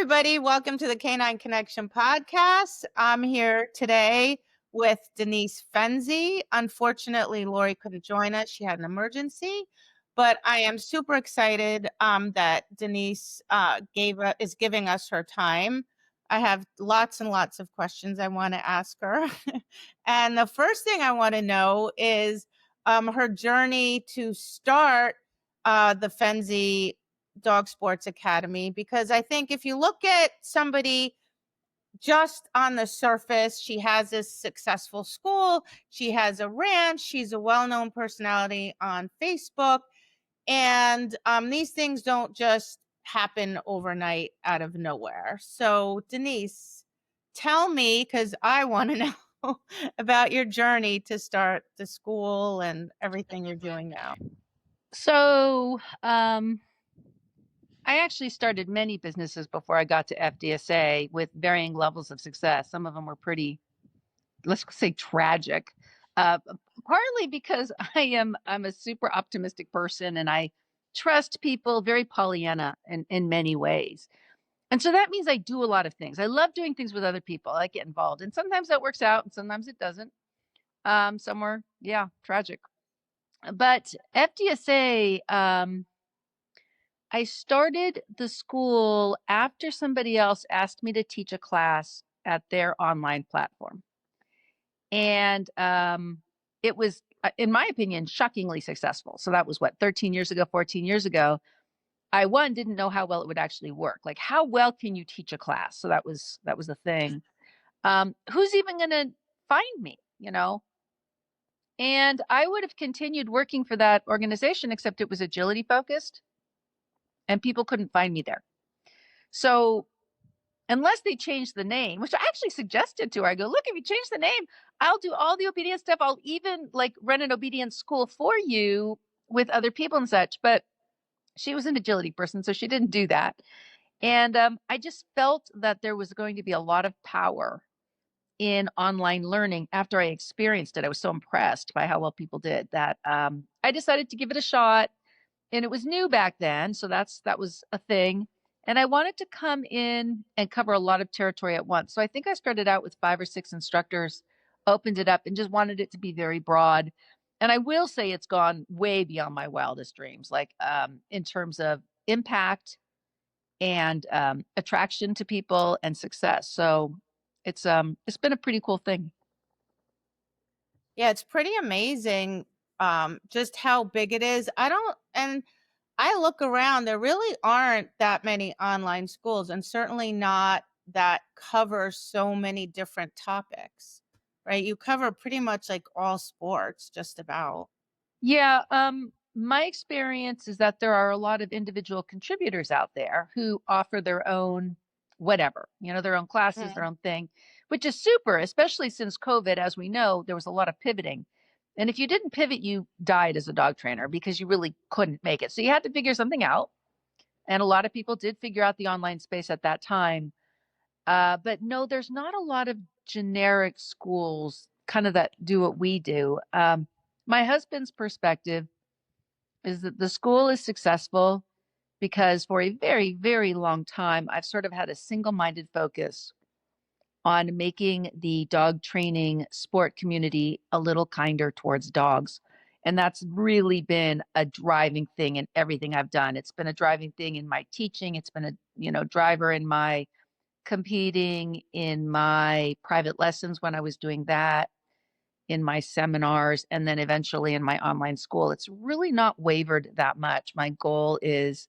everybody. Welcome to the Canine Connection podcast. I'm here today with Denise Fenzi. Unfortunately, Laurie couldn't join us. She had an emergency, but I am super excited that Denise is giving us her time. I have lots and lots of questions I want to ask her. And the first thing I want to know is her journey to start the Fenzi Dog Sports Academy, because I think if you look at somebody just on the surface, she has this successful school, she has a ranch, she's a well-known personality on Facebook, and these things don't just happen overnight out of nowhere. So Denise, tell me, because I want to know about your journey to start the school and everything you're doing now. So, I actually started many businesses before I got to FDSA with varying levels of success. Some of them were pretty, let's say, tragic. Partly because I'm a super optimistic person and I trust people, very Pollyanna in many ways. And so that means I do a lot of things. I love doing things with other people. I get involved, and sometimes that works out, and sometimes it doesn't. Some were, tragic. But FDSA, I started the school after somebody else asked me to teach a class at their online platform. And it was, in my opinion, shockingly successful. So that was 13 years ago, 14 years ago. I didn't know how well it would actually work. Like, how well can you teach a class? So that was the thing. Who's even going to find me, And I would have continued working for that organization, except it was agility focused. And people couldn't find me there. So unless they changed the name, which I actually suggested to her, I go, look, if you change the name, I'll do all the obedience stuff. I'll even run an obedience school for you with other people and such. But she was an agility person, so she didn't do that. And I just felt that there was going to be a lot of power in online learning after I experienced it. I was so impressed by how well people did that I decided to give it a shot. And it was new back then, so that was a thing. And I wanted to come in and cover a lot of territory at once. So I think I started out with 5 or 6 instructors, opened it up, and just wanted it to be very broad. And I will say it's gone way beyond my wildest dreams, in terms of impact and attraction to people and success. So it's been a pretty cool thing. Yeah, it's pretty amazing just how big it is. I look around, there really aren't that many online schools, and certainly not that cover so many different topics, right? You cover pretty much all sports, just about. Yeah, my experience is that there are a lot of individual contributors out there who offer their own whatever, their own classes, their own thing, which is super, especially since COVID. As we know, there was a lot of pivoting. And if you didn't pivot, you died as a dog trainer because you really couldn't make it. So you had to figure something out. And a lot of people did figure out the online space at that time. But no, there's not a lot of generic schools kind of that do what we do. My husband's perspective is that the school is successful because for a very, very long time, I've sort of had a single-minded focus on making the dog training sport community a little kinder towards dogs. And that's really been a driving thing in everything I've done. It's been a driving thing in my teaching. It's been a, driver in my competing, in my private lessons when I was doing that, in my seminars, and then eventually in my online school. It's really not wavered that much. My goal is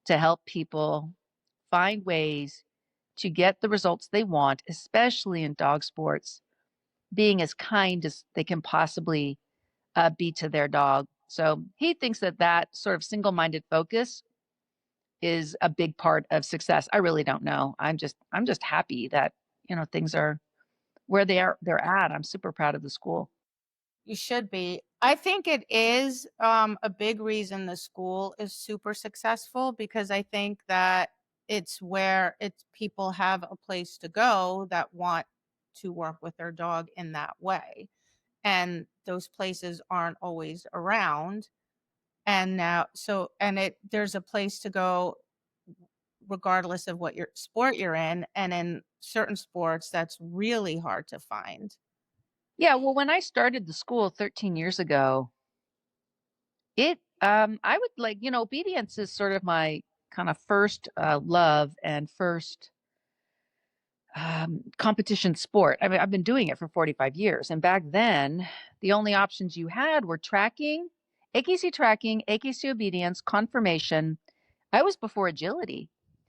to help people find ways to get the results they want, especially in dog sports, being as kind as they can possibly be to their dog. So he thinks that sort of single-minded focus is a big part of success. I really don't know. I'm just happy that, things are where they're at. I'm super proud of the school. You should be. I think it is a big reason the school is super successful, because I think that it's where people have a place to go that want to work with their dog in that way. And those places aren't always around. And now, there's a place to go regardless of what your sport you're in. And in certain sports, that's really hard to find. Yeah, well, when I started the school 13 years ago, I would like, obedience is sort of my kind of first love and first competition sport. I mean, I've been doing it for 45 years. And back then, the only options you had were tracking, AKC obedience, conformation. I was before agility.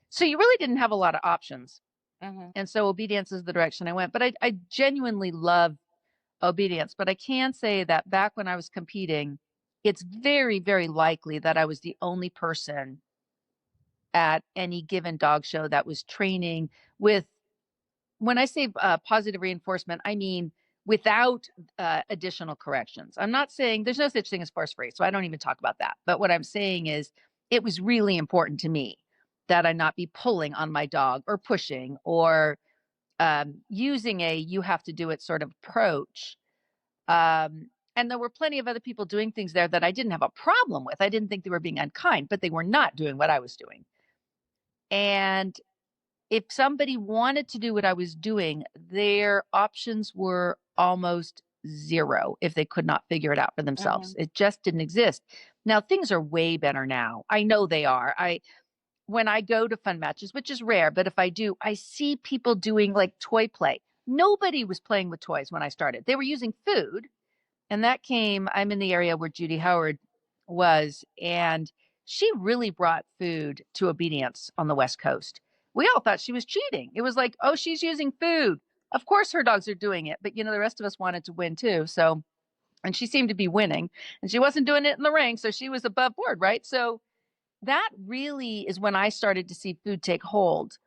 So you really didn't have a lot of options. Mhm. And so obedience is the direction I went. But I genuinely love obedience. But I can say that back when I was competing, it's very, very likely that I was the only person at any given dog show that was training with, when I say positive reinforcement, I mean without additional corrections. I'm not saying there's no such thing as force free, so I don't even talk about that. But what I'm saying is it was really important to me that I not be pulling on my dog or pushing or using a you have to do it sort of approach. And there were plenty of other people doing things there that I didn't have a problem with. I didn't think they were being unkind, but they were not doing what I was doing. And if somebody wanted to do what I was doing, their options were almost zero if they could not figure it out for themselves. Mhm. It just didn't exist. Now things are way better now. I know they are. When I go to fun matches, which is rare, but if I do, I see people doing like toy play. Nobody was playing with toys when I started. They were using food. And I'm in the area where Judy Howard was, and she really brought food to obedience on the West Coast. We all thought she was cheating. It was like, oh, she's using food. Of course her dogs are doing it, but the rest of us wanted to win too. So, and she seemed to be winning, and she wasn't doing it in the ring, so she was above board, right? So that really is when I started to see food take hold.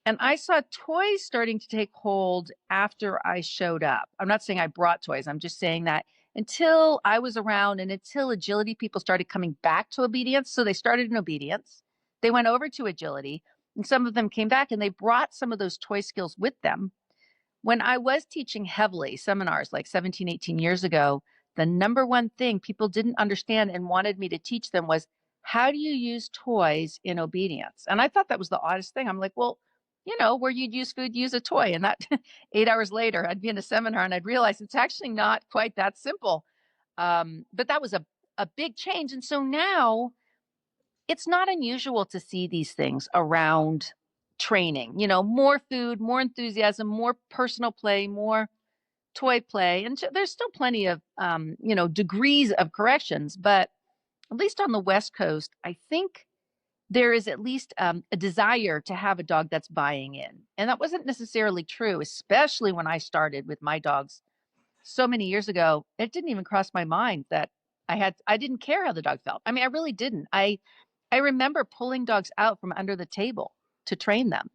And I saw toys starting to take hold after I showed up. I'm not saying I brought toys. I'm just saying that until I was around and until agility people started coming back to obedience. So they started in obedience, they went over to agility, and some of them came back and they brought some of those toy skills with them. When I was teaching heavily seminars like 17, 18 years ago, the number one thing people didn't understand and wanted me to teach them was, how do you use toys in obedience? And I thought that was the oddest thing. I'm like, well, where you'd use food, use a toy. And that 8 hours later, I'd be in a seminar and I'd realize it's actually not quite that simple. But that was a big change. And so now it's not unusual to see these things around training, more food, more enthusiasm, more personal play, more toy play. And there's still plenty of, degrees of corrections, but at least on the West Coast, I think there is at least a desire to have a dog that's buying in. And that wasn't necessarily true, especially when I started with my dogs so many years ago. It didn't even cross my mind that I didn't care how the dog felt. I mean, I really didn't. I remember pulling dogs out from under the table to train them.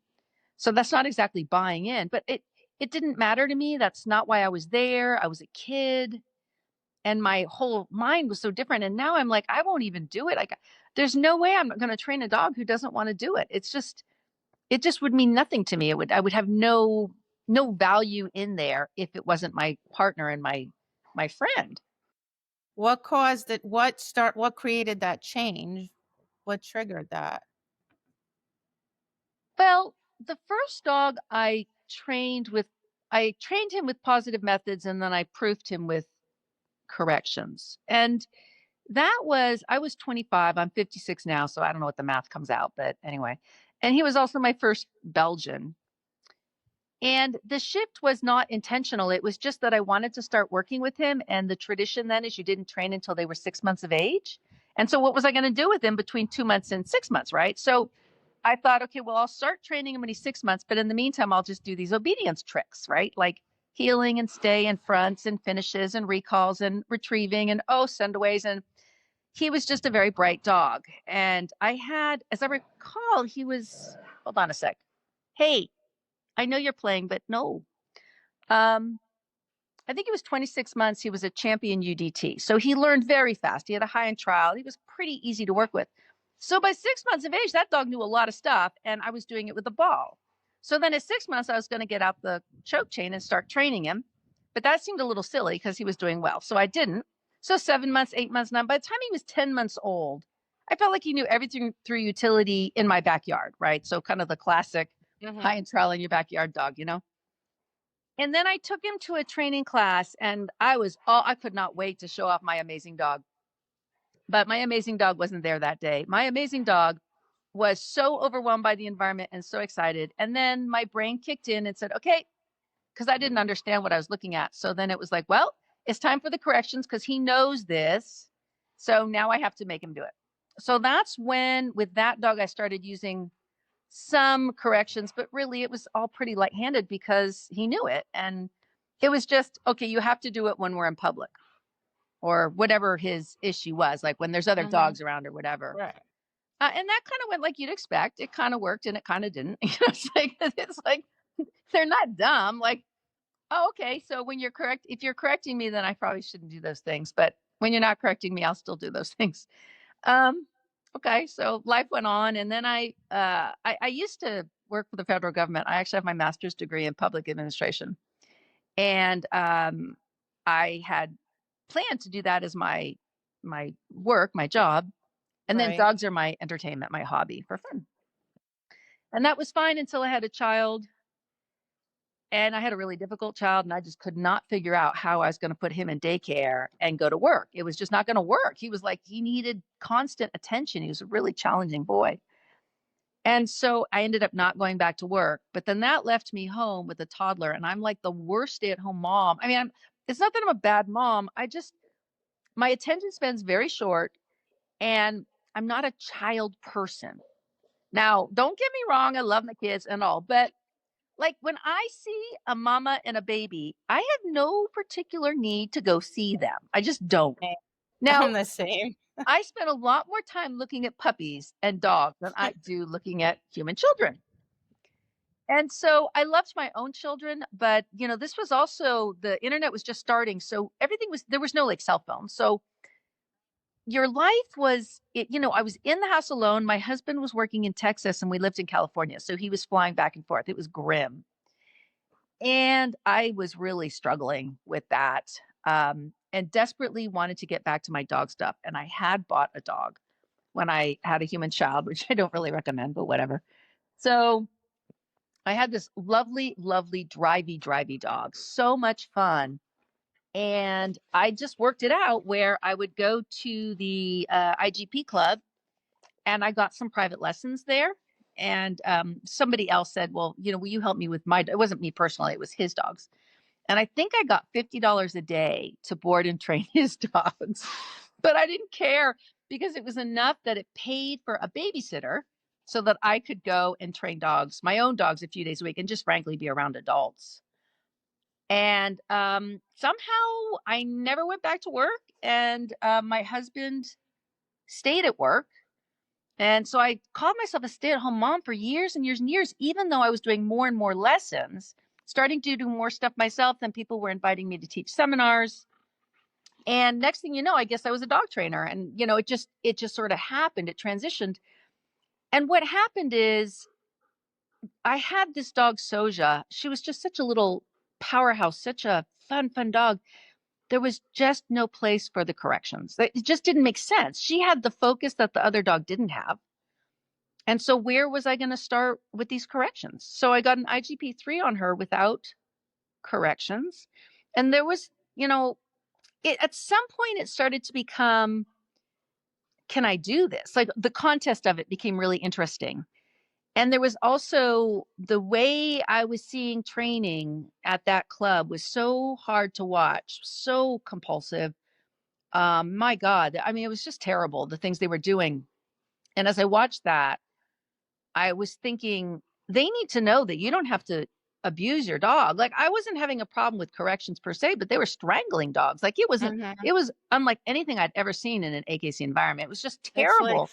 So that's not exactly buying in, but it didn't matter to me. That's not why I was there. I was a kid and my whole mind was so different. And now I'm like, I won't even do it. Like, there's no way I'm going to train a dog who doesn't want to do it. It just would mean nothing to me. I would have no value in there if it wasn't my partner and my friend. What caused it? What created that change? What triggered that? Well, the first dog I trained him with positive methods and then I proofed him with corrections. And I was 25, I'm 56 now, so I don't know what the math comes out, but anyway. And he was also my first Belgian. And the shift was not intentional. It was just that I wanted to start working with him. And the tradition then is you didn't train until they were 6 months of age. And so what was I going to do with him between 2 months and 6 months, right? So I thought, okay, well, I'll start training him when he's 6 months, but in the meantime, I'll just do these obedience tricks, right? Like heeling and stay and fronts and finishes and recalls and retrieving and sendaways. And he was just a very bright dog. And as I recall, hold on a sec. Hey, I know you're playing, but no. I think he was 26 months. He was a champion UDT. So he learned very fast. He had a high end trial. He was pretty easy to work with. So by 6 months of age, that dog knew a lot of stuff, and I was doing it with the ball. So then at 6 months, I was going to get out the choke chain and start training him. But that seemed a little silly because he was doing well. So I didn't. So 7 months, 8 months, 9. By the time he was 10 months old, I felt like he knew everything through utility in my backyard, right? So kind of the classic high and trowel in your backyard dog, you know? And then I took him to a training class and I could not wait to show off my amazing dog. But my amazing dog wasn't there that day. My amazing dog was so overwhelmed by the environment and so excited. And then my brain kicked in and said, okay, because I didn't understand what I was looking at. So then it was like, well, it's time for the corrections because he knows this. So now I have to make him do it. So that's when, with that dog, I started using some corrections, but really it was all pretty light-handed because he knew it. And it was just, okay, you have to do it when we're in public or whatever his issue was, like when there's other dogs around or whatever. Right. And that kind of went like you'd expect. It kind of worked and it kind of didn't. It's like they're not dumb. Like, oh, okay. So when if you're correcting me, then I probably shouldn't do those things. But when you're not correcting me, I'll still do those things. Okay. So life went on, and then I used to work for the federal government. I actually have my master's degree in public administration, and I had planned to do that as my work, my job, and then Right. dogs are my entertainment, my hobby for fun. And that was fine until I had a child. And I had a really difficult child, and I just could not figure out how I was going to put him in daycare and go to work. It was just not going to work. He was like, he needed constant attention. He was a really challenging boy. And so I ended up not going back to work. But then that left me home with a toddler, and I'm like the worst stay-at-home mom. I mean, it's not that I'm a bad mom. My attention span's very short, and I'm not a child person. Now, don't get me wrong. I love my kids and all, but like when I see a mama and a baby, I have no particular need to go see them. I just don't. Same. I'm Now, the same. I spend a lot more time looking at puppies and dogs than I do looking at human children. And so I loved my own children, but this was also, the internet was just starting. So there was no like cell phone. So your life was, I was in the house alone. My husband was working in Texas and we lived in California. So he was flying back and forth. It was grim. And I was really struggling with that, and desperately wanted to get back to my dog stuff. And I had bought a dog when I had a human child, which I don't really recommend, but whatever. So I had this lovely, lovely drivey dog. So much fun. And I just worked it out where I would go to the IGP club and I got some private lessons there. And somebody else said, well, will you help me with it wasn't me personally, it was his dogs. And I think I got $50 a day to board and train his dogs, but I didn't care because it was enough that it paid for a babysitter so that I could go and train dogs, my own dogs, a few days a week and just frankly be around adults. And somehow I never went back to work, and my husband stayed at work. And so I called myself a stay-at-home mom for years and years and years, even though I was doing more and more lessons, starting to do more stuff myself. Then people were inviting me to teach seminars. And next thing you know, I guess I was a dog trainer. And, it just sort of happened. It transitioned. And what happened is I had this dog, Soja. She was just such a little powerhouse, such a fun dog. There was just no place for the corrections. It just didn't make sense. She had the focus that the other dog didn't have. And so where was I going to start with these corrections? So I got an IGP-3 on her without corrections. And there was, at some point it started to become, can I do this? Like the contest of it became really interesting. And there was also the way I was seeing training at that club was so hard to watch, so compulsive. My God, I mean, it was just terrible, the things they were doing. And as I watched that, I was thinking, they need to know that you don't have to abuse your dog. Like I wasn't having a problem with corrections per se, but they were strangling dogs. Like it was unlike anything I'd ever seen in an AKC environment. It was just terrible.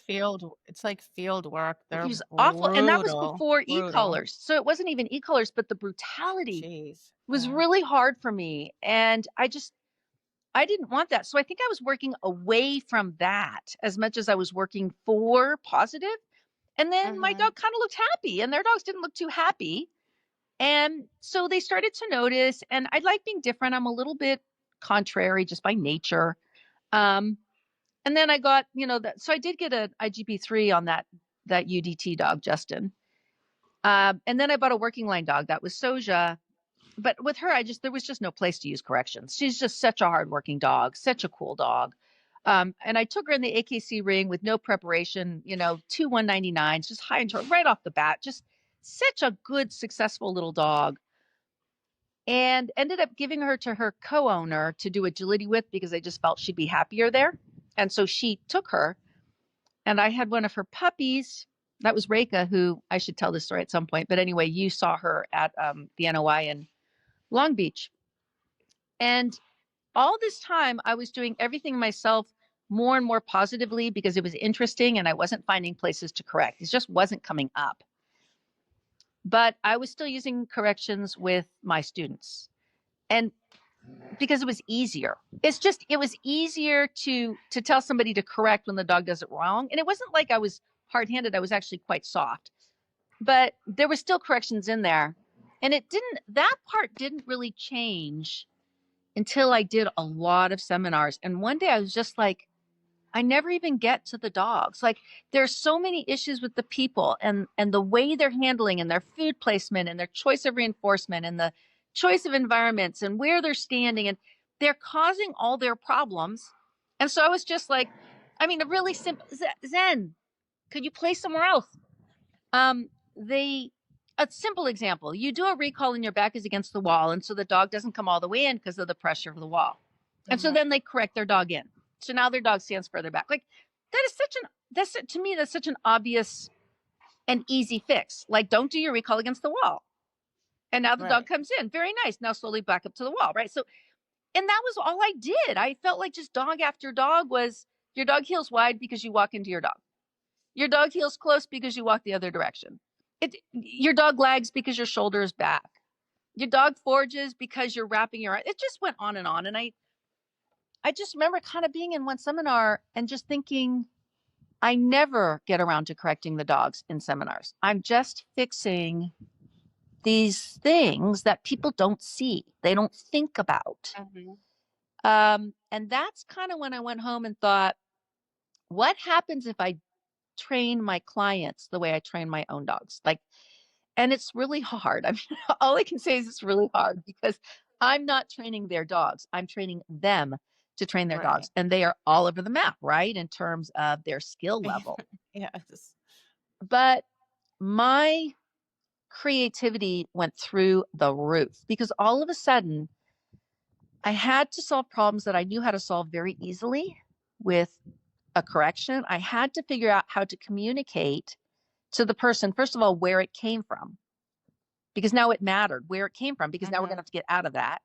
It's like field work. It They're was awful. And that was brutal, before brutal. e-collars. So it wasn't even e-collars, but the brutality Jeez. was Yeah. really hard for me. And I didn't want that. So I think I was working away from that as much as I was working for positive. And then my dog kind of looked happy and their dogs didn't look too happy. And so they started to notice, and I like being different. I'm a little bit contrary just by nature. And And then I got, so I did get an IGP3 on that UDT dog, Justin. And then I bought a working line dog that was Soja. But with her, there was just no place to use corrections. She's just such a hardworking dog, such a cool dog. And I took her in the AKC ring with no preparation, 2 199s, just high and short right off the bat. Just such a good, successful little dog. And ended up giving her to her co-owner to do agility with because I just felt she'd be happier there. And so she took her. And I had one of her puppies. That was Reika, who I should tell this story at some point. But anyway, you saw her at the NOI in Long Beach. And all this time, I was doing everything myself more and more positively because it was interesting and I wasn't finding places to correct. It just wasn't coming up. But I was still using corrections with my students. And because it was easier. It was easier to tell somebody to correct when the dog does it wrong. And it wasn't like I was hard-handed. I was actually quite soft. But there were still corrections in there. And that part didn't really change until I did a lot of seminars. And one day I was just like, I never even get to the dogs. Like there's so many issues with the people and the way they're handling and their food placement and their choice of reinforcement and the choice of environments and where they're standing, and they're causing all their problems. And so I was just like, a really simple Zen, could you play somewhere else? A simple example, you do a recall and your back is against the wall. And so the dog doesn't come all the way in because of the pressure of the wall. And so then they correct their dog in. So now their dog stands further back. Like that's such an obvious and easy fix. Like don't do your recall against the wall. And now the dog comes in. Very nice. Now slowly back up to the wall. Right. So, and that was all I did. I felt like just dog after dog was your dog heels wide because you walk into your dog. Your dog heels close because you walk the other direction. Your dog lags because your shoulder is back. Your dog forges because you're wrapping your arm. It just went on. And I just remember kind of being in one seminar and just thinking, I never get around to correcting the dogs in seminars. I'm just fixing these things that people don't see. They don't think about. And that's kind of when I went home and thought, what happens if I train my clients the way I train my own dogs? And it's really hard. All I can say is it's really hard because I'm not training their dogs. I'm training them to train their dogs. And they are all over the map, right? In terms of their skill level. Yes. But my creativity went through the roof because all of a sudden I had to solve problems that I knew how to solve very easily with a correction. I had to figure out how to communicate to the person, first of all, where it came from, because now it mattered where it came from, because now we're going to have to get out of that.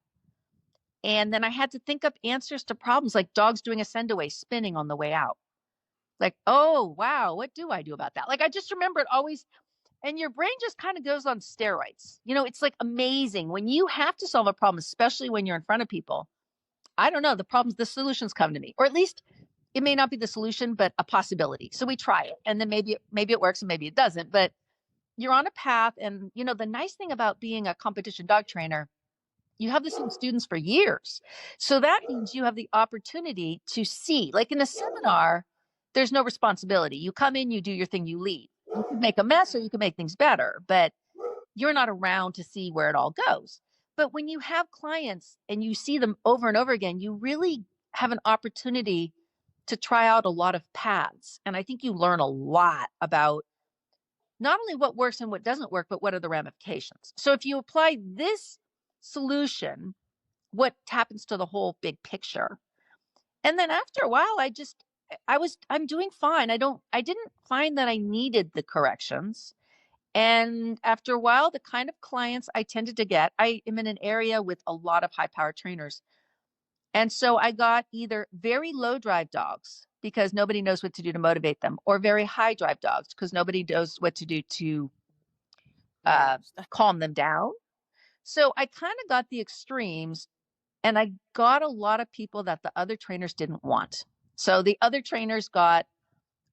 And then I had to think up answers to problems like dogs doing a send away, spinning on the way out. Like, oh, wow, what do I do about that? Like, I just remember it always, and your brain just kind of goes on steroids. It's like amazing when you have to solve a problem, especially when you're in front of people. I don't know, the solutions come to me, or at least it may not be the solution, but a possibility. So we try it, and then maybe it works and maybe it doesn't, but you're on a path. And, the nice thing about being a competition dog trainer, you have the same students for years. So that means you have the opportunity to see, like in a seminar, there's no responsibility. You come in, you do your thing, you leave. You can make a mess or you can make things better, but you're not around to see where it all goes. But when you have clients and you see them over and over again, you really have an opportunity to try out a lot of paths. And I think you learn a lot about not only what works and what doesn't work, but what are the ramifications. So if you apply this solution, what happens to the whole big picture? And then after a while, I'm doing fine. I didn't find that I needed the corrections. And after a while, the kind of clients I tended to get, I am in an area with a lot of high power trainers. And so I got either very low drive dogs because nobody knows what to do to motivate them, or very high drive dogs because nobody knows what to do to calm them down. So I kind of got the extremes, and I got a lot of people that the other trainers didn't want. So the other trainers got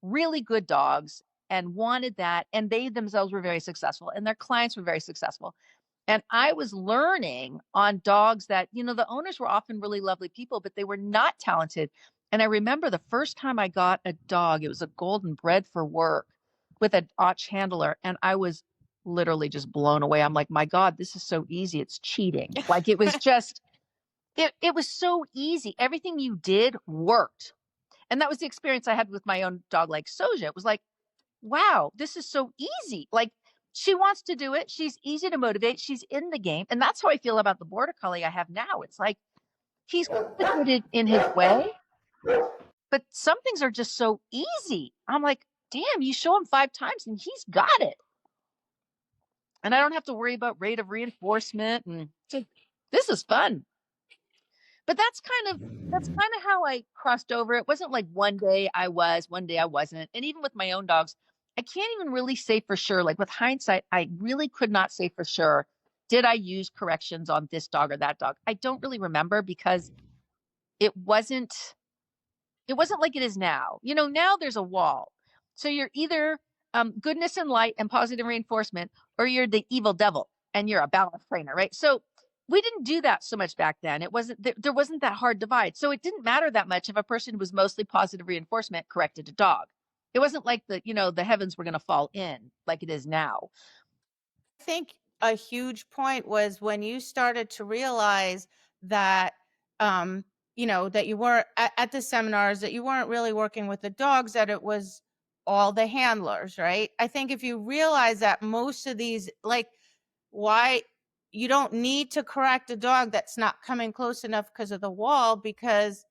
really good dogs and wanted that, and they themselves were very successful and their clients were very successful. And I was learning on dogs that, the owners were often really lovely people, but they were not talented And I remember the first time I got a dog, it was a golden bred for work with an Ach handler. And I was literally just blown away. I'm like, my God, this is so easy. It's cheating. Like it was just, it was so easy. Everything you did worked. And that was the experience I had with my own dog, like Soja. It was like, wow, this is so easy. Like she wants to do it. She's easy to motivate. She's in the game. And that's how I feel about the border collie I have now. It's like he's complicated in his way, but some things are just so easy. I'm like, damn, you show him 5 times and he's got it. And I don't have to worry about rate of reinforcement. And this is fun. But that's kind of how I crossed over. It wasn't like one day I was, one day I wasn't. And even with my own dogs, I can't even really say for sure. Like with hindsight, I really could not say for sure. Did I use corrections on this dog or that dog? I don't really remember because it wasn't it wasn't like it is now. Now there's a wall. So you're either goodness and light and positive reinforcement, or you're the evil devil and you're a balance trainer, right? So we didn't do that so much back then. It wasn't there wasn't that hard divide. So it didn't matter that much if a person who was mostly positive reinforcement corrected a dog. It wasn't like the heavens were going to fall in like it is now. I think a huge point was when you started to realize that, that you weren't at the seminars, that you weren't really working with the dogs, that it was all the handlers, right? I think if you realize that most of these, like, why you don't need to correct a dog that's not coming close enough because of the wall, because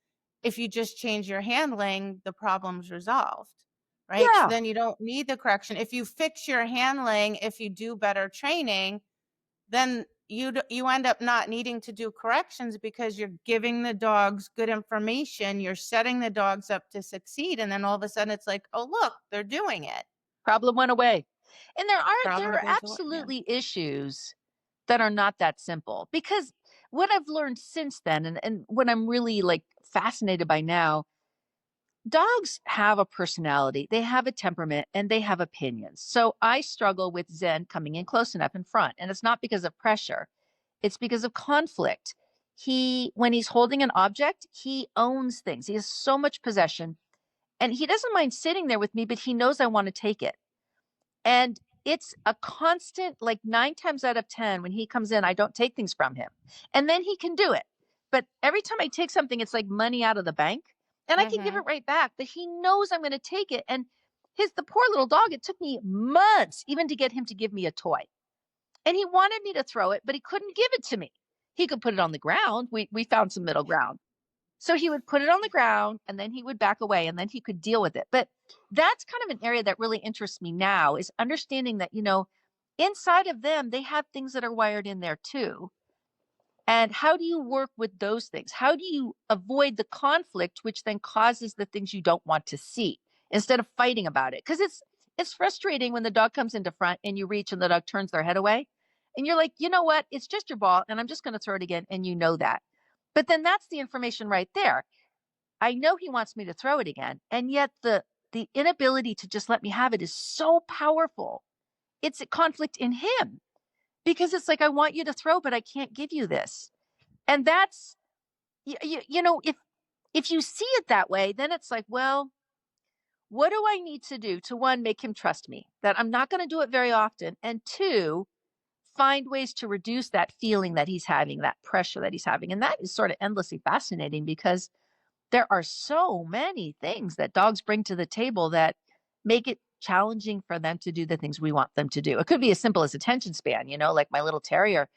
if you just change your handling, the problem's resolved. Right? So Yeah, then you don't need the correction. If you fix your handling, if you do better training, then you end up not needing to do corrections because you're giving the dogs good information, you're setting the dogs up to succeed, and then all of a sudden it's like, "Oh, look, they're doing it." problem went away. And there Problem are goes away. Yeah. absolutely issues that are not that simple, because what I've learned since then, and what I'm really like fascinated by now, dogs have a personality, they have a temperament, and they have opinions. So I struggle with Zen coming in close enough in front, and it's not because of pressure, it's because of conflict. When he's holding an object, he owns things. He has so much possession, and he doesn't mind sitting there with me, but he knows I want to take it. And it's a constant, like 9 times out of 10, when he comes in, I don't take things from him. And then he can do it. But every time I take something, it's like money out of the bank. And I can give it Mhm. right back, but he knows I'm going to take it. And the poor little dog, it took me months even to get him to give me a toy. And he wanted me to throw it, but he couldn't give it to me. He could put it on the ground. We found some middle ground. So he would put it on the ground and then he would back away and then he could deal with it. But that's kind of an area that really interests me now, is understanding that, inside of them, they have things that are wired in there too. And how do you work with those things? How do you avoid the conflict, which then causes the things you don't want to see, instead of fighting about it? Because it's frustrating when the dog comes into front and you reach and the dog turns their head away. And you're like, you know what? It's just your ball and I'm just going to throw it again. And you know that. But then that's the information right there. I know he wants me to throw it again. And yet the inability to just let me have it is so powerful. It's a conflict in him, because it's like, I want you to throw, but I can't give you this. And that's, if you see it that way, then it's like, well, what do I need to do to, one, make him trust me, that I'm not going to do it very often, and two, find ways to reduce that feeling that he's having, that pressure that he's having. And that is sort of endlessly fascinating, because there are so many things that dogs bring to the table that make it challenging for them to do the things we want them to do. It could be as simple as attention span, like my little terrier.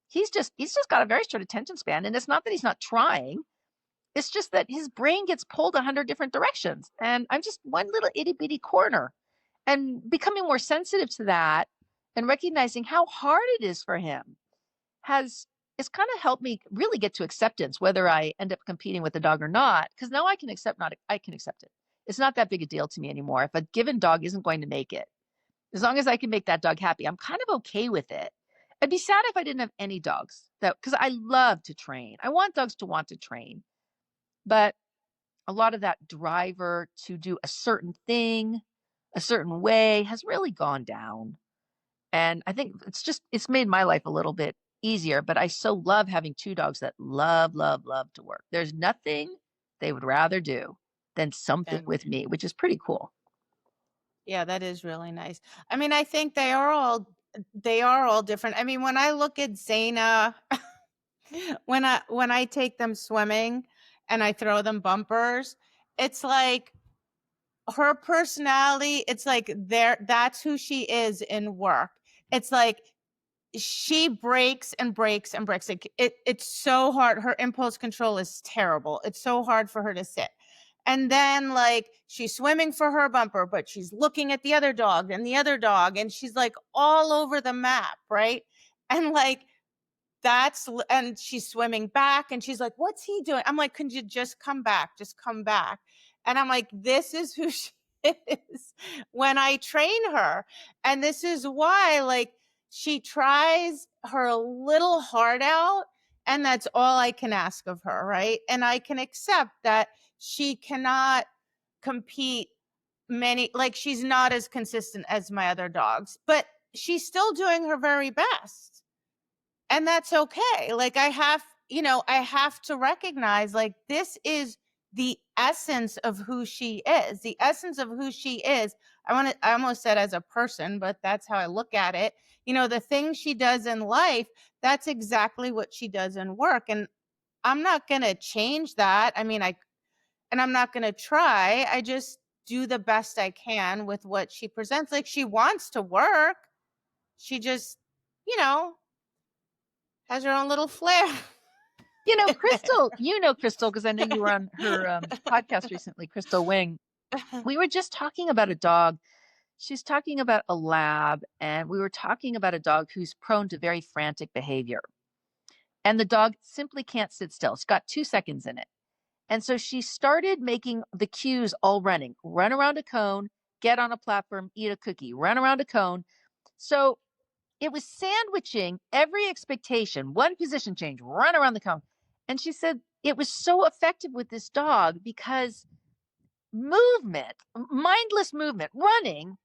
He's just got a very short attention span. And it's not that he's not trying. It's just that his brain gets pulled 100 different directions. And I'm just one little itty bitty corner. And becoming more sensitive to that and recognizing how hard it is for him has it's kind of helped me really get to acceptance, whether I end up competing with the dog or not, because now I can accept it. It's not that big a deal to me anymore. If a given dog isn't going to make it, as long as I can make that dog happy, I'm kind of okay with it. I'd be sad if I didn't have any dogs, because I love to train. I want dogs to want to train, but a lot of that driver to do a certain thing a certain way has really gone down. And I think it's made my life a little bit easier, but I so love having two dogs that love, love, love to work. There's nothing they would rather do than something And with me, which is pretty cool. yeah, that is really nice. I mean, I think they are all different. I mean, when I look at Zaina, when I take them swimming and I throw them bumpers, it's like her personality, it's like that's who she is in work. It's like she breaks and breaks and breaks. Like it's so hard. Her impulse control is terrible. It's so hard for her to sit. And then like she's swimming for her bumper, but she's looking at the other dog and the other dog, and she's like all over the map, right? And like and she's swimming back and she's like, "What's he doing?" I'm like, "Can you just come back? Just come back." And I'm like, "This is who she is when I train her." And this is why like she tries her little heart out, and that's all I can ask of her, right? And I can accept that she cannot compete like she's not as consistent as my other dogs, but she's still doing her very best, and that's okay. Like I have to recognize like this is the essence of who she is. The essence of who she is. I almost said as a person, but that's how I look at it. The things she does in life, that's exactly what she does in work. And I'm not going to change that. I mean, I'm not going to try. I just do the best I can with what she presents. Like she wants to work. She just, you know, has her own little flair. Crystal, because I know you were on her podcast recently, Crystal Wing. We were just talking about a dog. She's talking about a lab, and we were talking about a dog who's prone to very frantic behavior. And the dog simply can't sit still. It's got 2 seconds in it. And so she started making the cues all running: run around a cone, get on a platform, eat a cookie, run around a cone. So it was sandwiching every expectation, one position change, run around the cone. And she said it was so effective with this dog because movement, mindless movement, running,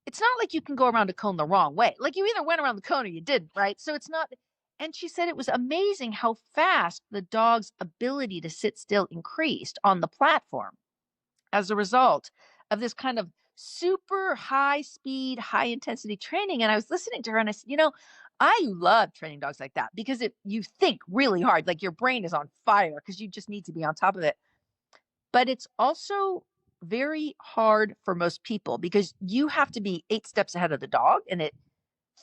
it's not like you can go around a cone the wrong way. Like you either went around the cone or you didn't, right? So it's not. And she said it was amazing how fast the dog's ability to sit still increased on the platform as a result of this kind of super high speed, high intensity training. And I was listening to her and I said, I love training dogs like that because you think really hard, like your brain is on fire because you just need to be on top of it. But it's also very hard for most people because you have to be 8 steps ahead of the dog and it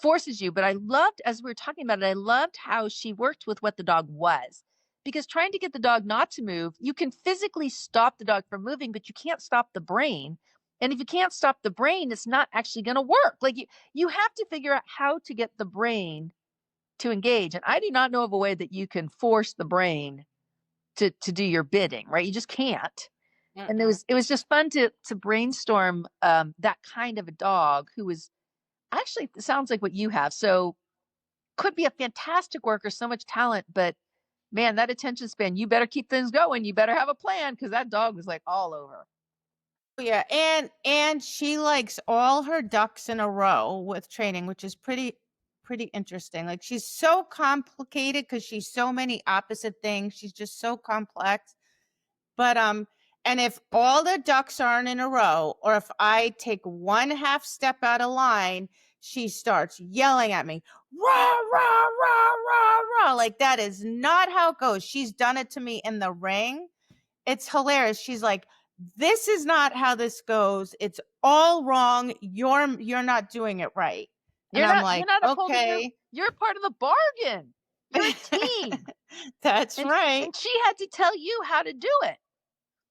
forces you. But I loved, as we were talking about it, I loved how she worked with what the dog was. Because trying to get the dog not to move, you can physically stop the dog from moving, but you can't stop the brain. And if you can't stop the brain, it's not actually going to work. Like you have to figure out how to get the brain to engage. And I do not know of a way that you can force the brain to do your bidding, right? You just can't. And Mm-mm. it was just fun to brainstorm that kind of a dog who was actually sounds like what you have. So could be a fantastic worker, so much talent, but man, that attention span, you better keep things going. You better have a plan because that dog was like all over. Yeah, and she likes all her ducks in a row with training, which is pretty interesting. Like she's so complicated because she's so many opposite things. She's just so complex. But and if all the ducks aren't in a row, or if I take one half step out of line, she starts yelling at me, rah, rah, rah, rah, rah. Like that is not how it goes. She's done it to me in the ring. It's hilarious. She's like, "This is not how this goes. It's all wrong. You're not doing it right." And I'm You're like, not upholding "Okay." you're part of the bargain. You're a team. That's right. And she had to tell you how to do it.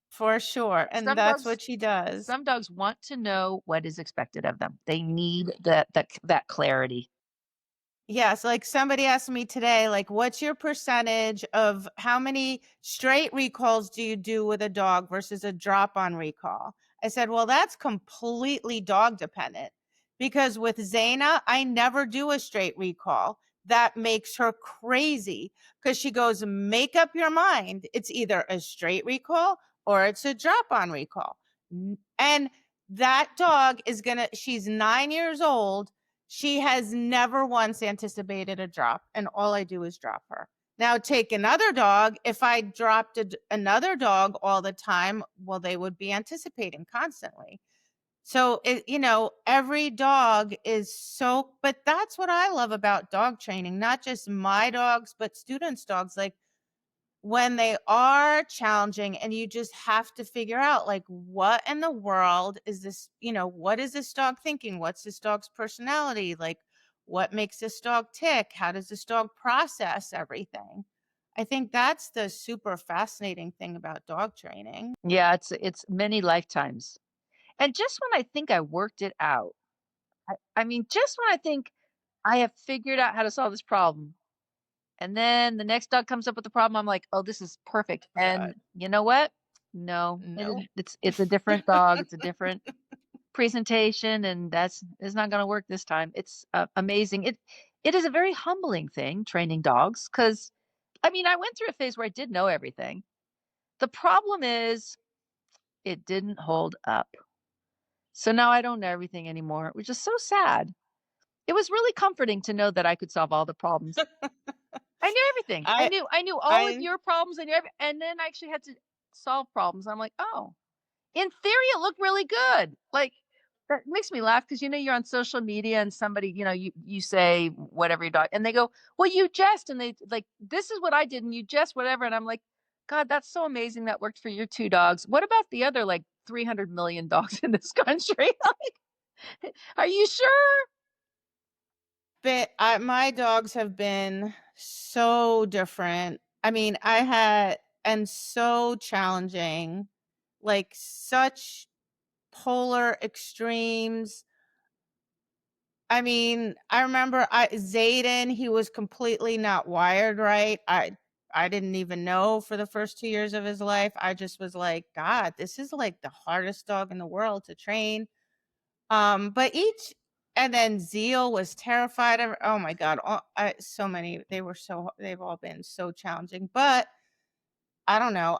For sure. And Some that's dogs what she does. some dogs want to know what is expected of them. They need that clarity. Yes, like somebody asked me today, like, what's your percentage of how many straight recalls do you do with a dog versus a drop on recall? I said, well, that's completely dog dependent because with Zaina, I never do a straight recall. That makes her crazy because she goes, make up your mind. It's either a straight recall or it's a drop on recall. And that dog she's 9 years old. She has never once anticipated a drop, and all I do is drop her. Now take another dog, if I dropped another dog all the time, well, they would be anticipating constantly. So every dog is so, but that's what I love about dog training, not just my dogs, but students' dogs. Like when they are challenging and you just have to figure out like what in the world is this, what is this dog thinking? What's this dog's personality? Like what makes this dog tick? How does this dog process everything? I think that's the super fascinating thing about dog training. Yeah, it's many lifetimes. And just when I think I worked it out, I mean, just when I think I have figured out how to solve this problem, and then the next dog comes up with the problem, I'm like, "Oh, this is perfect." God, And you know what? No, it no. isn't. It's a different dog. It's a different presentation, and it's not going to work this time. It's amazing. It is a very humbling thing training dogs because I mean, I went through a phase where I did know everything. The problem is it didn't hold up. So now I don't know everything anymore, which is so sad. It was really comforting to know that I could solve all the problems. I knew everything. I I knew I knew all of I your problems. I knew and then I actually had to solve problems. I'm like, "Oh, in theory it looked really good." Like that makes me laugh because you're on social media and somebody, you say whatever your dog and they go, "Well, you jest," and they like, "This is what I did and you jest whatever." And I'm like, "God, that's so amazing that worked for your 2 dogs. What about the other like 300 million dogs in this country?" Are you sure? but my dogs have been so different. I mean, I had and so challenging, like such polar extremes. I mean, I remember Zayden, he was completely not wired right. I didn't even know for the first 2 years of his life. I just was like, "God, this is like the hardest dog in the world to train." But each and then Zeal was terrified of, oh my God, so many. They've all been so challenging. But I don't know.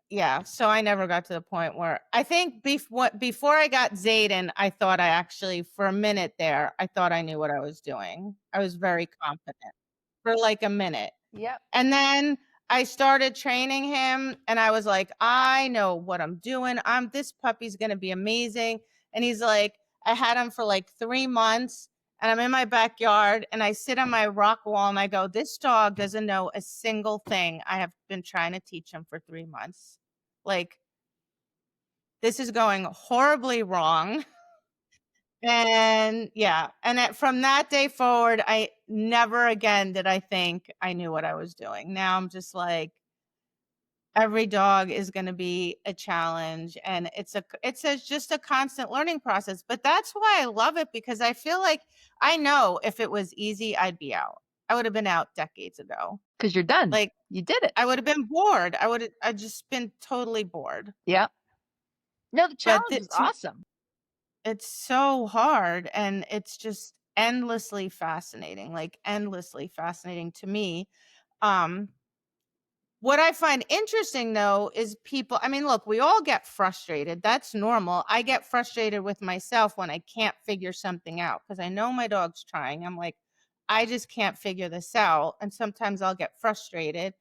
Yeah. So I never got to the point where I think before I got Zayden, I thought I actually, for a minute there, I thought I knew what I was doing. I was very confident for like a minute. Yep. And then I started training him and I was like, I know what I'm doing. This puppy's going to be amazing. And he's like, I had him for like 3 months and I'm in my backyard and I sit on my rock wall and I go, this dog doesn't know a single thing I have been trying to teach him for 3 months. Like, this is going horribly wrong. And yeah, and from that day forward, I never again did I think I knew what I was doing. Now I'm just like, every dog is going to be a challenge and just a constant learning process, but that's why I love it, because I feel like I know if it was easy I'd be out. I would have been out decades ago. 'Cause you're done. Like You did it. I would have been bored. I just been totally bored. Yeah. No, the But challenge is awesome. it's so hard and it's just endlessly fascinating, like endlessly fascinating to me. um What I find interesting though is people, I mean, look, we all get frustrated. That's normal. I get frustrated with myself when I can't figure something out because I know my dog's trying. I'm like, I just can't figure this out. And sometimes I'll get frustrated.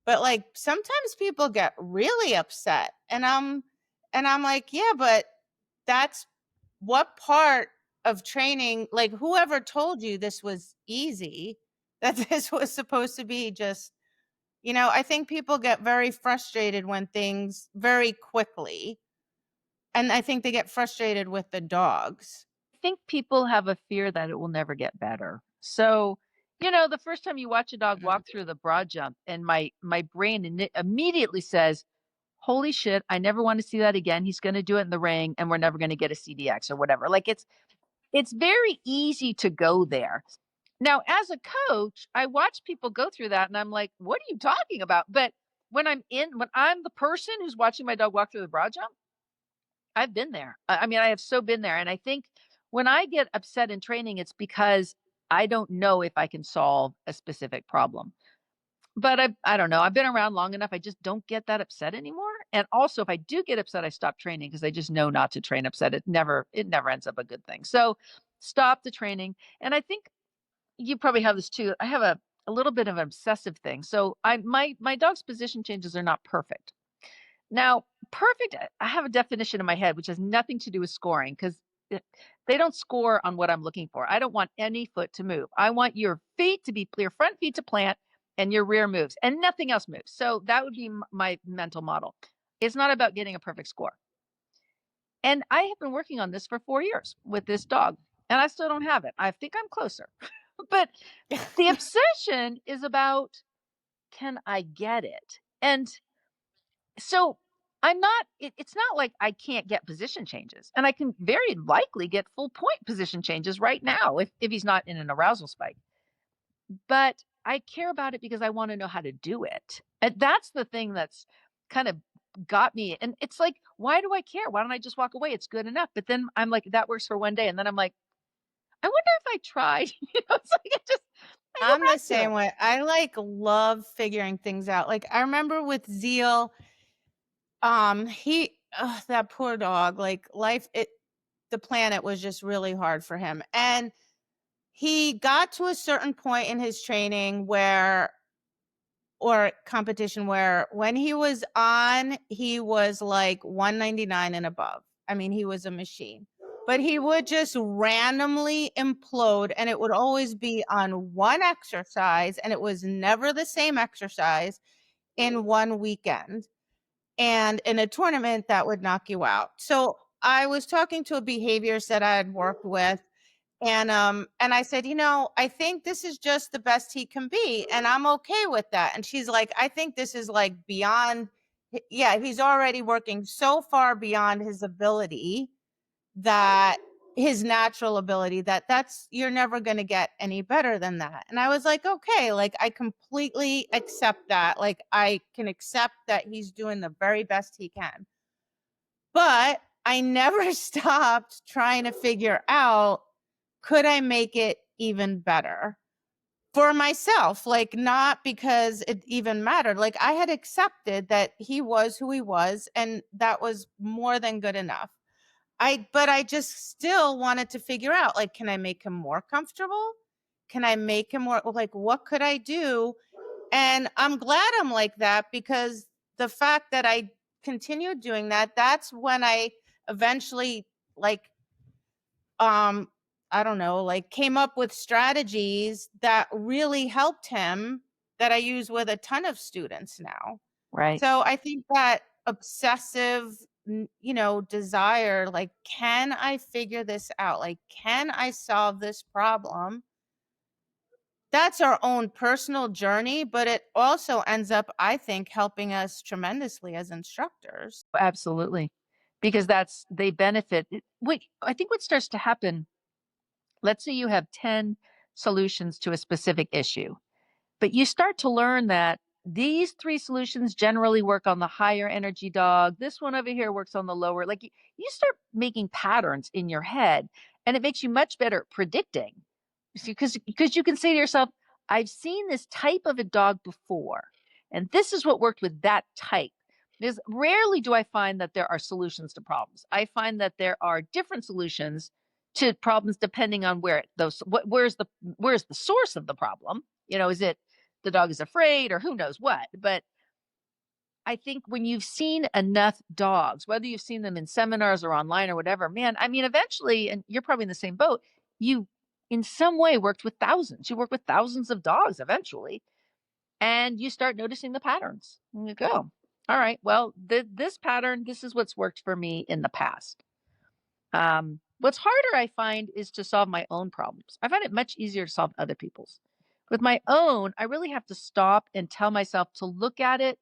But like sometimes people get really upset. And I'm like, yeah, but that's what part of training, like whoever told you this was easy, that this was supposed to be just, I think people get very frustrated when things very quickly, and I think they get frustrated with the dogs. I think people have a fear that it will never get better. So, the first time you watch a dog Mm. walk through the broad jump and my brain immediately says, "Holy shit, I never want to see that again. He's going to do it in the ring and we're never going to get a CDX or whatever." Like it's very easy to go there. Now, as a coach, I watch people go through that and I'm like, "What are you talking about?" But when I'm the person who's watching my dog walk through the broad jump, I've been there. I mean, I have so been there. And I think when I get upset in training, it's because I don't know if I can solve a specific problem. But I don't know. I've been around long enough. I just don't get that upset anymore. And also, if I do get upset, I stop training because I just know not to train upset. It never ends up a good thing. So stop the training. And I think you probably have this too. I have a little bit of an obsessive thing. So my dog's position changes are not perfect. Now, perfect, I have a definition in my head, which has nothing to do with scoring because they don't score on what I'm looking for. I don't want any foot to move. I want your feet to be your front feet to plant and your rear moves and nothing else moves. So that would be my mental model. It's not about getting a perfect score. And I have been working on this for 4 years with this dog, and I still don't have it. I think I'm closer. But the obsession is about, can I get it? And so I'm not, it's not like I can't get position changes. And I can very likely get full point position changes right now if he's not in an arousal spike. But I care about it because I want to know how to do it. And that's the thing that's kind of got me. And it's like, why do I care? Why don't I just walk away? It's good enough. But then I'm like, that works for one day. And then I'm like, I wonder if I tried. It's like I go I'm the back to same it. way. I like love figuring things out. Like I remember with Zeal, that poor dog, like the planet was just really hard for him. And he got to a certain point in his training or competition where when he was on, he was like 199 and above. I mean, he was a machine. But he would just randomly implode and it would always be on one exercise and it was never the same exercise in one weekend. And in a tournament that would knock you out. So I was talking to a behaviorist that I had worked with and I said, I think this is just the best he can be, and I'm okay with that. And she's like, I think this is like beyond, yeah, he's already working so far beyond his ability that his natural ability that's you're never going to get any better than that. And I was like, okay, like I completely accept that. Like I can accept that he's doing the very best he can. But I never stopped trying to figure out, could I make it even better for myself? Like, not because it even mattered. Like, I had accepted that he was who he was, and that was more than good enough. But I just still wanted to figure out, like, can I make him more comfortable? Can I make him more, like, what could I do? And I'm glad I'm like that because the fact that I continued doing that, that's when I eventually, like, I don't know, like came up with strategies that really helped him that I use with a ton of students now. Right. So I think that obsessive, desire, like, can I figure this out? Like, can I solve this problem? That's our own personal journey, but it also ends up, I think, helping us tremendously as instructors. Absolutely. Because they benefit. Wait, I think what starts to happen, let's say you have 10 solutions to a specific issue. But you start to learn that these 3 solutions generally work on the higher energy dog. This one over here works on the lower. Like you start making patterns in your head, and it makes you much better at predicting. Because you can say to yourself, I've seen this type of a dog before, and this is what worked with that type. Because rarely do I find that there are solutions to problems. I find that there are different solutions to problems depending on where's the source of the problem. Is it the dog is afraid or who knows what? But I think when you've seen enough dogs, whether you've seen them in seminars or online or whatever, man, I mean, eventually, and you're probably in the same boat, you in some way worked with thousands. You work with thousands of dogs eventually, and you start noticing the patterns. And you go, all right, well, this pattern, this is what's worked for me in the past. What's harder, I find, is to solve my own problems. I find it much easier to solve other people's. With my own, I really have to stop and tell myself to look at it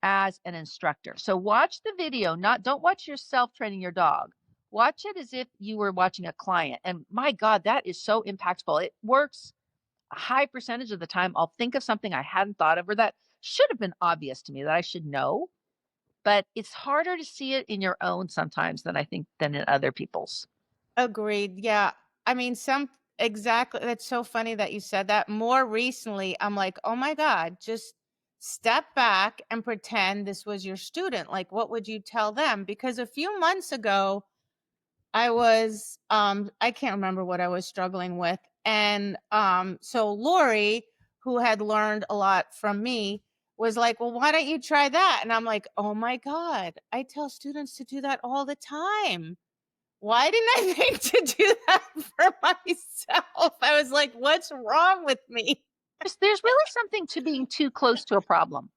as an instructor. So watch the video, don't watch yourself training your dog. Watch it as if you were watching a client. And my God, that is so impactful. It works a high percentage of the time. I'll think of something I hadn't thought of or that should have been obvious to me that I should know. But it's harder to see it in your own sometimes than in other people's. Agreed. Yeah. I mean, exactly. That's so funny that you said that. More recently, I'm like, oh my God, just step back and pretend this was your student. Like, what would you tell them? Because a few months ago, I can't remember what I was struggling with. And so LAURIE who had learned a lot from me was like, "Well, why don't you try that?" And I'm like, "Oh my God, I tell students to do that all the time. Why didn't I think to do that for myself?" I was like, "What's wrong with me?" There's really something to being too close to a problem.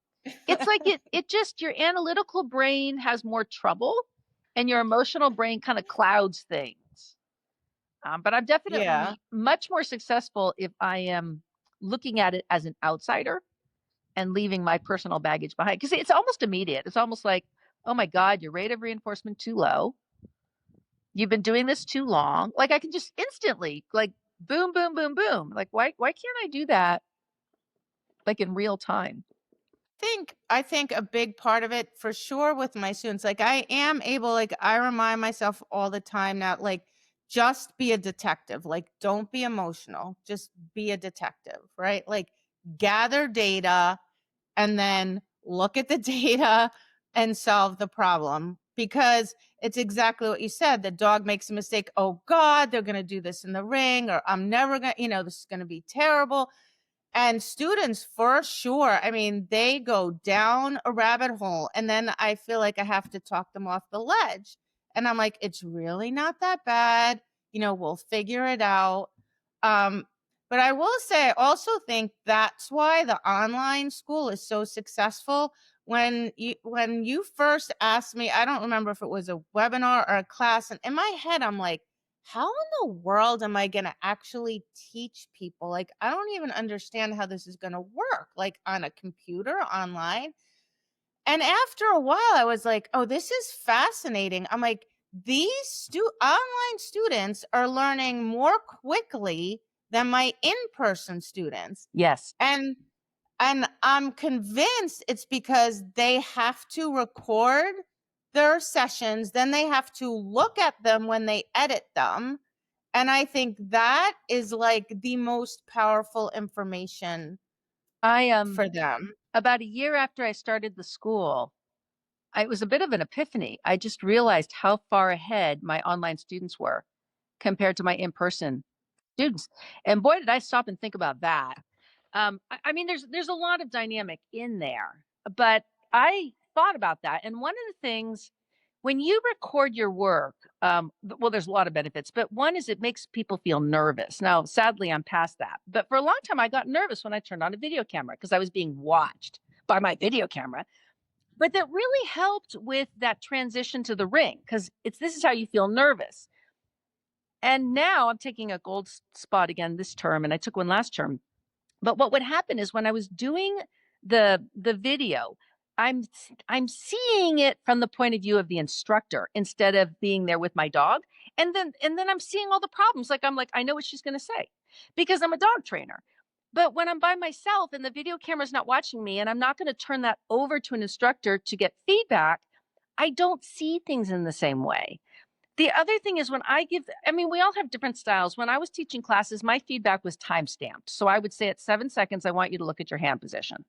It's like it just your analytical brain has more trouble and your emotional brain kind of clouds things. But I'm Yeah. definitely much more successful if I am looking at it as an outsider and leaving my personal baggage behind because it's almost immediate. It's almost like, oh my God, your rate of reinforcement too low. You've been doing this too long. Like I can just instantly like boom, boom, boom, boom. Like why can't I do that like in real time? I think a big part of it for sure with my students, like I am able, like I remind myself all the time now, like just be a detective. Like don't be emotional. Just be a detective, right? Like gather data and then look at the data and solve the problem. Because it's exactly what you said. The dog makes a mistake. Oh God, they're gonna do this in the ring, or I'm never gonna, this is gonna be terrible. And students for sure, I mean, they go down a rabbit hole and then I feel like I have to talk them off the ledge. And I'm like, it's really not that bad. We'll figure it out. Um, but I will say, I also think that's why the online school is so successful. When you first asked me, I don't remember if it was a webinar or a class, and in my head, I'm like, how in the world am I going to actually teach people? Like, I don't even understand how this is going to work, like on a computer online. And after a while, I was like, oh, this is fascinating. I'm like, these online students are learning more quickly than my in-person students. Yes. And I'm convinced it's because they have to record their sessions, then they have to look at them when they edit them. And I think that is like the most powerful information I for them. about a year after I started the school, it was a bit of an epiphany. I just realized how far ahead my online students were compared to my in-person students. And boy, did I stop and think about that. I mean, there's a lot of dynamic in there, but I thought about that. And one of the things when you record your work, well, there's a lot of benefits, but one is it makes people feel nervous. Now, sadly, I'm past that. But for a long time, I got nervous when I turned on a video camera because I was being watched by my video camera. But that really helped with that transition to the ring because this is how you feel nervous. And now I'm taking a gold spot again this term, and I took one last term. But what would happen is when I was doing the video, I'm seeing it from the point of view of the instructor instead of being there with my dog. And then I'm seeing all the problems. Like I'm like, I know what she's gonna say because I'm a dog trainer. But when I'm by myself and the video camera's not watching me and I'm not going to turn that over to an instructor to get feedback, I don't see things in the same way. The other thing is when I mean, we all have different styles. When I was teaching classes, my feedback was time stamped. So I would say at 7 seconds, I want you to look at your hand position.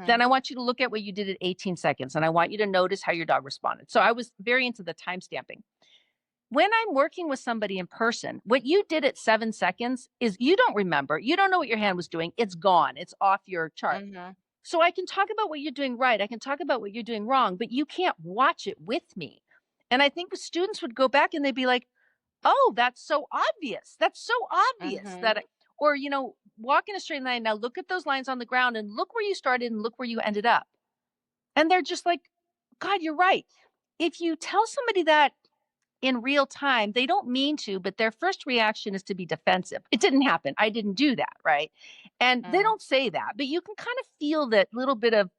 Then Mhm. I want you to look at what you did at 18 seconds and I want you to notice how your dog responded. So I was very into the time stamping. When I'm working with somebody in person, what you did at 7 seconds is you don't remember. You don't know what your hand was doing. It's gone. It's off your chart. Mhm. So I can talk about what you're doing right. I can talk about what you're doing wrong, but you can't watch it with me. And I think students would go back and they'd be like, oh, that's so obvious. That's so obvious Mhm. that, or, walk in a straight line. Now look at those lines on the ground and look where you started and look where you ended up. And they're just like, God, you're right. If you tell somebody that in real time, they don't mean to, but their first reaction is to be defensive. It didn't happen. I didn't do that. Right. And they Mhm. don't say that, but you can kind of feel that little bit of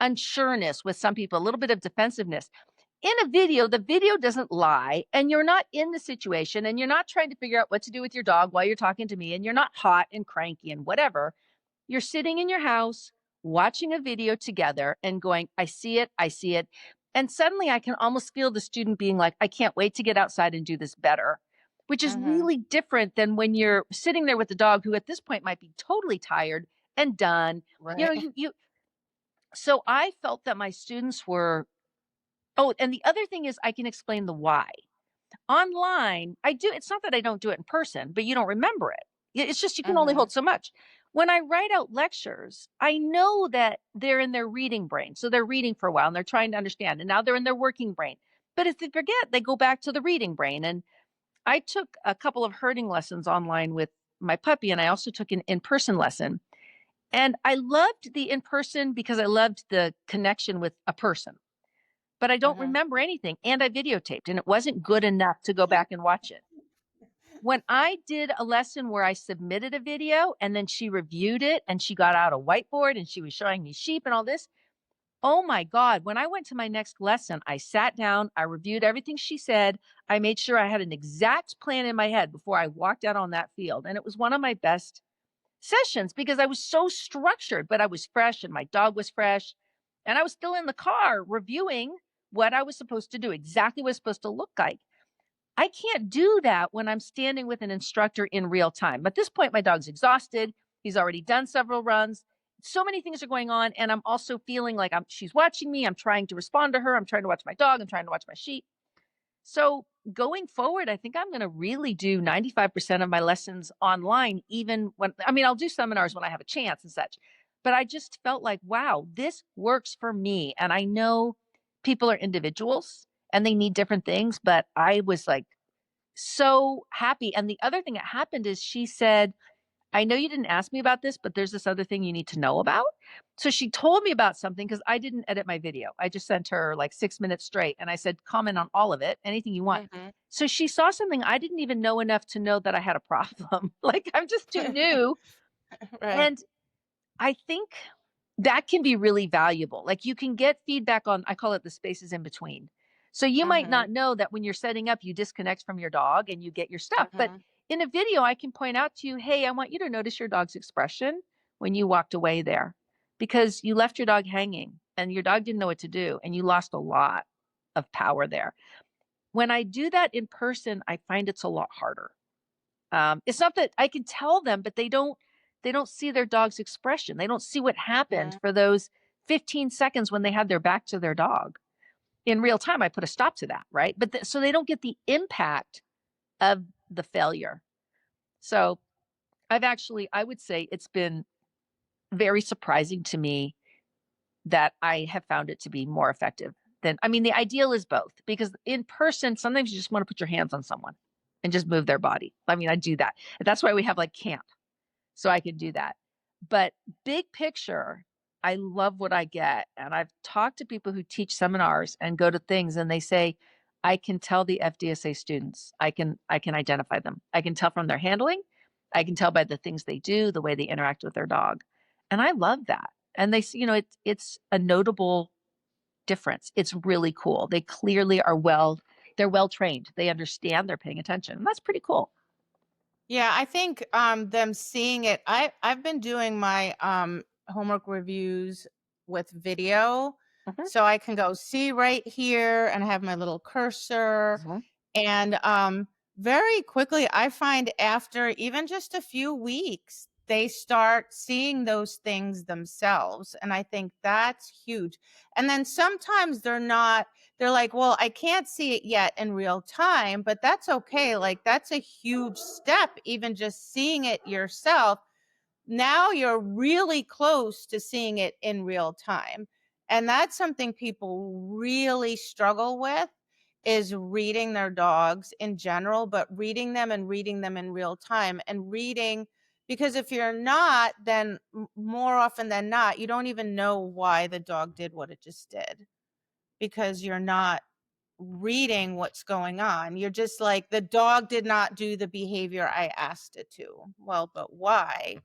unsureness with some people, a little bit of defensiveness. In a video, the video doesn't lie, and you're not in the situation, and you're not trying to figure out what to do with your dog while you're talking to me, and you're not hot and cranky and whatever. You're sitting in your house watching a video together and going, I see it, I see it. And suddenly I can almost feel the student being like, I can't wait to get outside and do this better, which is Mhm. really different than when you're sitting there with the dog who at this point might be totally tired and done. You know, Right. you so I felt that my students were. Oh, and the other thing is I can explain the why. Online, I do it's not that I don't do it in person, but you don't remember it. It's just you can only Mhm. hold so much. When I write out lectures, I know that they're in their reading brain. So they're reading for a while and they're trying to understand. And now they're in their working brain. But if they forget, they go back to the reading brain. And I took a couple of herding lessons online with my puppy, and I also took an in-person lesson. And I loved the in-person because I loved the connection with a person. But I don't Mhm. remember anything. And I videotaped, and it wasn't good enough to go back and watch it. When I did a lesson where I submitted a video and then she reviewed it and she got out a whiteboard and she was showing me sheep and all this, oh my God, when I went to my next lesson, I sat down, I reviewed everything she said. I made sure I had an exact plan in my head before I walked out on that field. And it was one of my best sessions because I was so structured, but I was fresh and my dog was fresh. And I was still in the car reviewing what I was supposed to do, exactly what it's supposed to look like. I can't do that when I'm standing with an instructor in real time. At this point, my dog's exhausted. He's already done several runs. So many things are going on. And I'm also feeling like she's watching me. I'm trying to respond to her. I'm trying to watch my dog. I'm trying to watch my sheep. So going forward, I think I'm going to really do 95% of my lessons online, even when, I'll do seminars when I have a chance and such. But I just felt like, wow, this works for me. And I know people are individuals and they need different things, but I was like so happy. And the other thing that happened is she said, I know you didn't ask me about this, but there's this other thing you need to know about. So she told me about something because I didn't edit my video. I just sent her like 6 minutes straight. And I said, comment on all of it, anything you want. Mhm. So she saw something I didn't even know enough to know that I had a problem. Like I'm just too new. Right. And I think that can be really valuable. Like you can get feedback on, I call it the spaces in between. So you might Mhm. not know that when you're setting up, you disconnect from your dog and you get your stuff. But Mhm. in a video, I can point out to you, hey, I want you to notice your dog's expression when you walked away there because you left your dog hanging and your dog didn't know what to do and you lost a lot of power there. When I do that in person, I find it's a lot harder. It's not that I can tell them, but they don't see their dog's expression. They don't see what happened Mhm. for those 15 seconds when they had their back to their dog. In real time, I put a stop to that, right? But so they don't get the impact of the failure. So I would say it's been very surprising to me that I have found it to be more effective than, the ideal is both because in person, sometimes you just want to put your hands on someone and just move their body. I do that. And that's why we have like camp. So I can do that. But big picture, I love what I get. And I've talked to people who teach seminars and go to things and they say, I can tell the FDSA students, I can identify them. I can tell from their handling. I can tell by the things they do, the way they interact with their dog. And I love that. And they see, it's a notable difference. It's really cool. They clearly they're well trained. They understand, they're paying attention. And that's pretty cool. Yeah, I think them seeing it. I've been doing my homework reviews with video, Mhm, so I can go see right here and have my little cursor. mhm. And very quickly, I find after even just a few weeks, they start seeing those things themselves. And I think that's huge. And then sometimes they're like, well, I can't see it yet in real time, but that's okay. Like, that's a huge step, even just seeing it yourself. Now you're really close to seeing it in real time. And that's something people really struggle with is reading their dogs in general, but reading them and reading them in real time and reading because if you're not, then more often than not, you don't even know why the dog did what it just did because you're not reading what's going on. You're just like, the dog did not do the behavior I asked it to. Well, but why?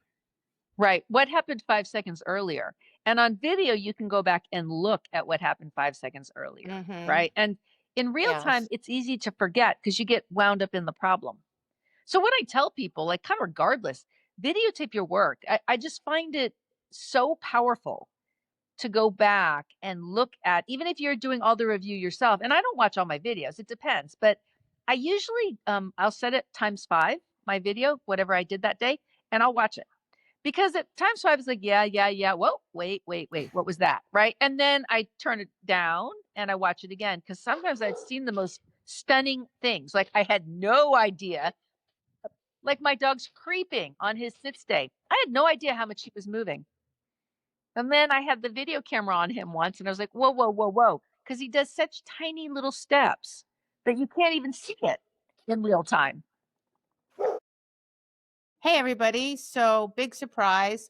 Right. What happened 5 seconds earlier? And on video, you can go back and look at what happened 5 seconds earlier, Mhm. right? And in real time, Yes. it's easy to forget because you get wound up in the problem. So what I tell people, like kind of regardless, videotape your work. I just find it so powerful to go back and look at, even if you're doing all the review yourself. And I don't watch all my videos, it depends. But I usually, I'll set it times 5, my video, whatever I did that day, and I'll watch it because at times 5 is like, yeah, yeah, yeah. Whoa, wait. What was that? Right. And then I turn it down and I watch it again because sometimes I've seen the most stunning things. Like I had no idea like my dog's creeping on his sit stay. I had no idea how much he was moving. And then I had the video camera on him once, and I was like, whoa, whoa, whoa, whoa. Because he does such tiny little steps that you can't even see it in real time. Hey, everybody. So, big surprise.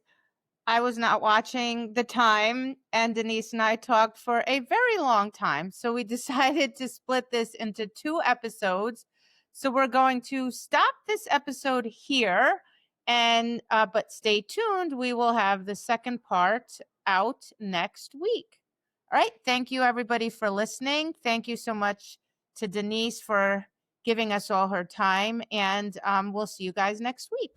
I was not watching the time, and Denise and I talked for a very long time. So, we decided to split this into 2 episodes. So, we're going to stop this episode here, and but stay tuned. We will have the second part out next week. All right. Thank you, everybody, for listening. Thank you so much to Denise for giving us all her time, and we'll see you guys next week.